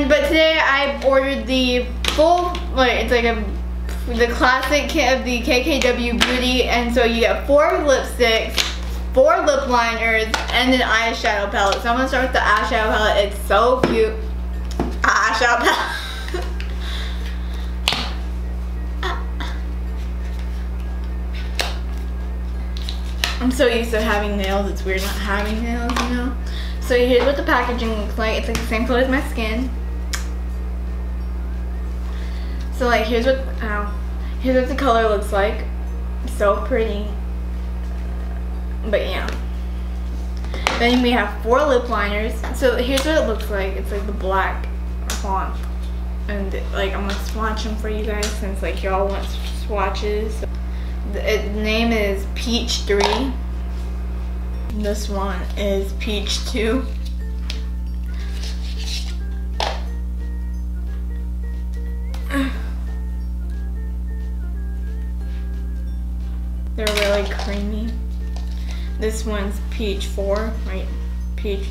But today I ordered the full, like, it's like the classic kit of the KKW Beauty, and so you get 4 lipsticks, 4 lip liners, and an eyeshadow palette. So I'm gonna start with the eyeshadow palette. It's so cute. Eyeshadow palette. I'm so used to having nails, it's weird not having nails, you know? So here's what the packaging looks like. It's like the same color as my skin. So like here's what the color looks like. So pretty. But yeah. Then we have 4 lip liners. So here's what it looks like. It's like the black font. And like I'm gonna swatch them for you guys since like y'all want swatches. The name is Peach 3. This one is Peach 2. They're really creamy. This one's Peach 4, right? Peach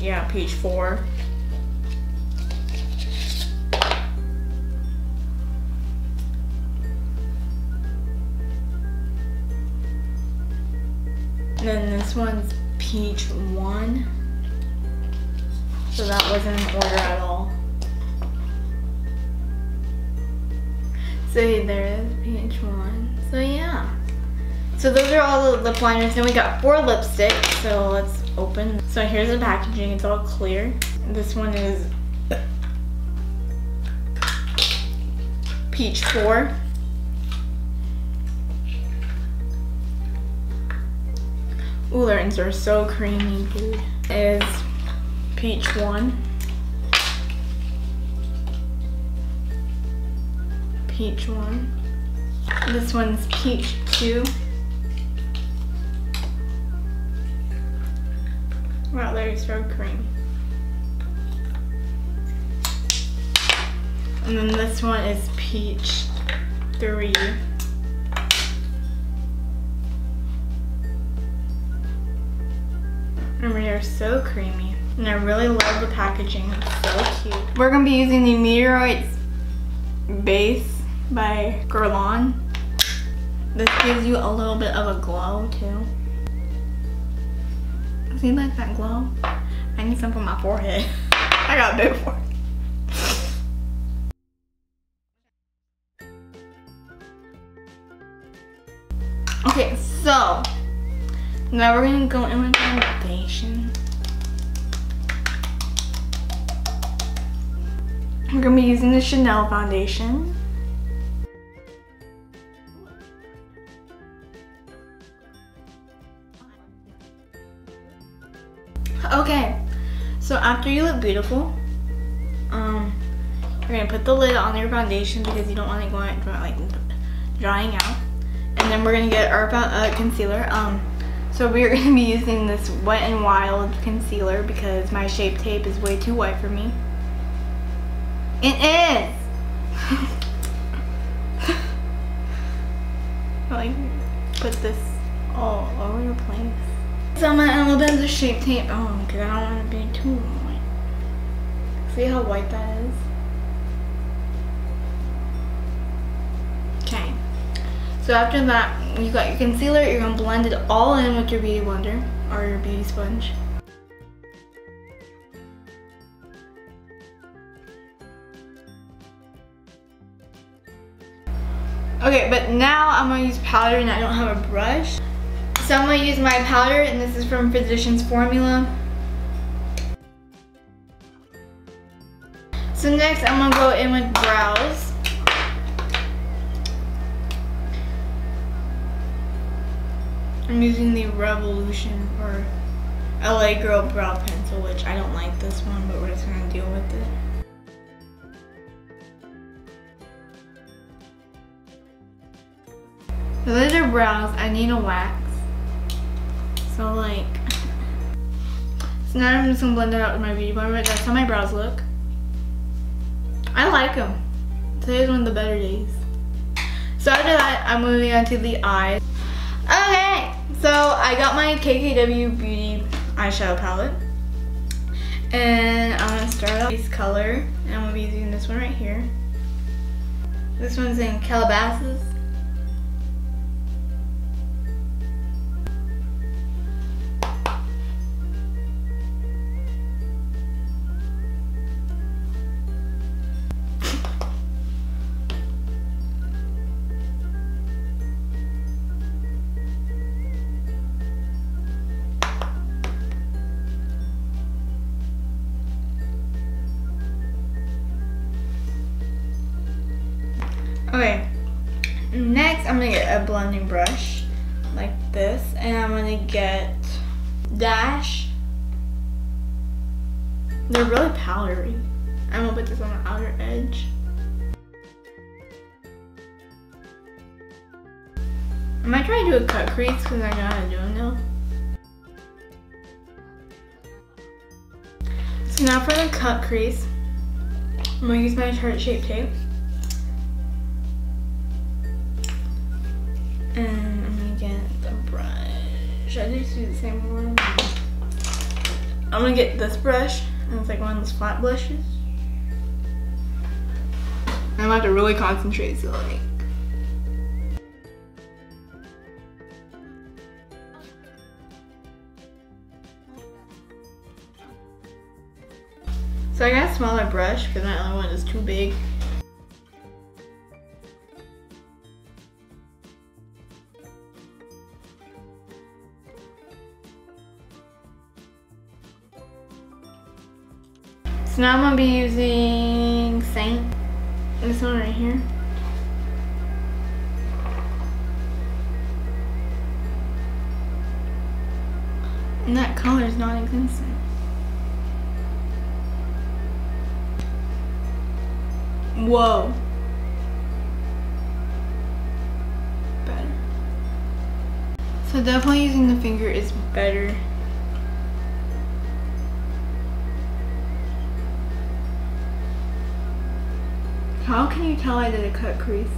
4. And then this one's Peach 1. So that wasn't in order at all. So there is Peach 1. So yeah. So those are all the lip liners. Then we got 4 lipsticks. So let's open. So here's the packaging. It's all clear. This one is Peach 4. Ooh, their ends are so creamy, dude. Is Peach 1. Peach 1. This one's Peach 2. Wow, they're so creamy. And then this one is Peach 3. And they're so creamy. And I really love the packaging. It's so cute. We're going to be using the Meteorite base by Guerlain. This gives you a little bit of a glow too. See, like that glow? I need some for my forehead. I got a big forehead. Okay, so now we're gonna go in with foundation. We're gonna be using the Chanel foundation. Okay, so after you look beautiful, you're gonna put the lid on your foundation because you don't want it going like drying out. And then we're gonna get our concealer. So we're gonna be using this Wet n Wild concealer because my Shape Tape is way too white for me. It is! Like, put this all over your place. So I'm gonna add a little bit of the Shape Tape on because I don't want to be too white. See how white that is? Okay. So after that, you got your concealer, you're gonna blend it all in with your beauty blender or your beauty sponge. Okay, but now I'm gonna use powder and I don't have a brush. So I'm gonna use my powder, and this is from Physicians Formula. So next I'm gonna go in with brows. I'm using the Revolution or LA Girl Brow Pencil, which I don't like this one, but we're just gonna deal with it. So those are brows. I need a wax. So like, so now I'm just gonna blend it out with my beauty blender. That's how my brows look. I like them. Today's one of the better days. So after that, I'm moving on to the eyes. Okay, so I got my KKW Beauty eyeshadow palette. And I'm gonna start off this color, and I'm gonna be using this one right here. This one's in Calabasas. Okay, next I'm gonna get a blending brush like this, and I'm gonna get Dash. They're really powdery. I'm gonna put this on the outer edge. I might try to do a cut crease because I know how to do them now. So now for the cut crease, I'm gonna use my heart shape tape. And I'm gonna get the brush. I just use the same one. I'm gonna get this brush, and it's like one of those flat brushes. I'm gonna have to really concentrate, so like. So I got a smaller brush because my other one is too big. So now I'm gonna be using Saint, this one right here. And that color is not existent. Whoa. Better. So definitely using the finger is better. How can you tell I did a cut crease?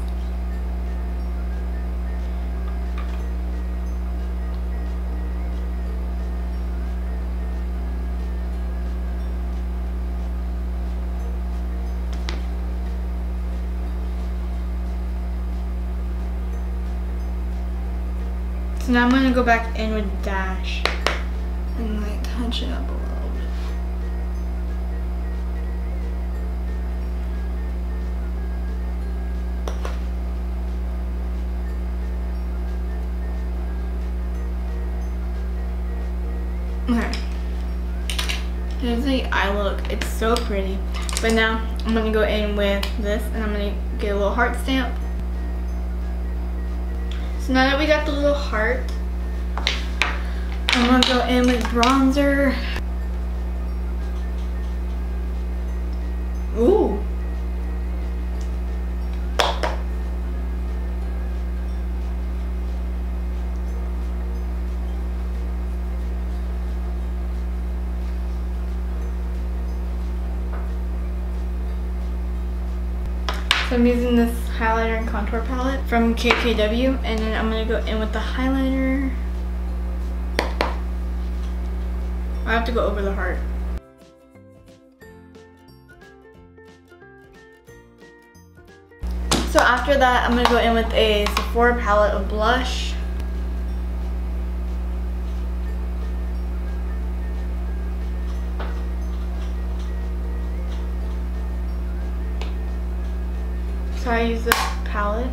So now I'm gonna go back in with Dash and like touch it up a little bit. Okay, here's the eye look. It's so pretty. But now I'm gonna go in with this, and I'm gonna get a little heart stamp. So now that we got the little heart, I'm gonna go in with bronzer. Ooh. So I'm using this highlighter and contour palette from KKW, and then I'm gonna go in with the highlighter. I have to go over the heart. So after that, I'm gonna go in with a Sephora palette of blush. So I use this palette.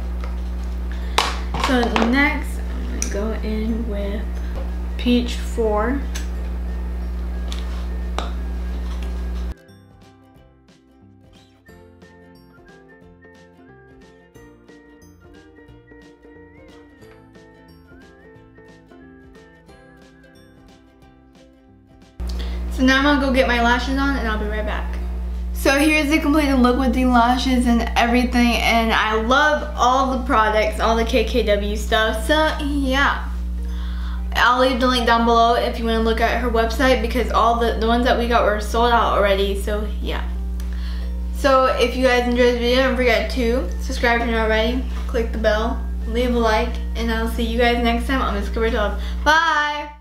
So next, I'm gonna go in with Peach 4. So now I'm gonna go get my lashes on, and I'll be right back. So here's the completed look with the lashes and everything, and I love all the products, all the KKW stuff. So yeah, I'll leave the link down below if you want to look at her website, because all the ones that we got were sold out already. So yeah. So if you guys enjoyed the video, don't forget to subscribe if you're not already, click the bell, leave a like, and I'll see you guys next time on Miss Cooper Talk. Bye!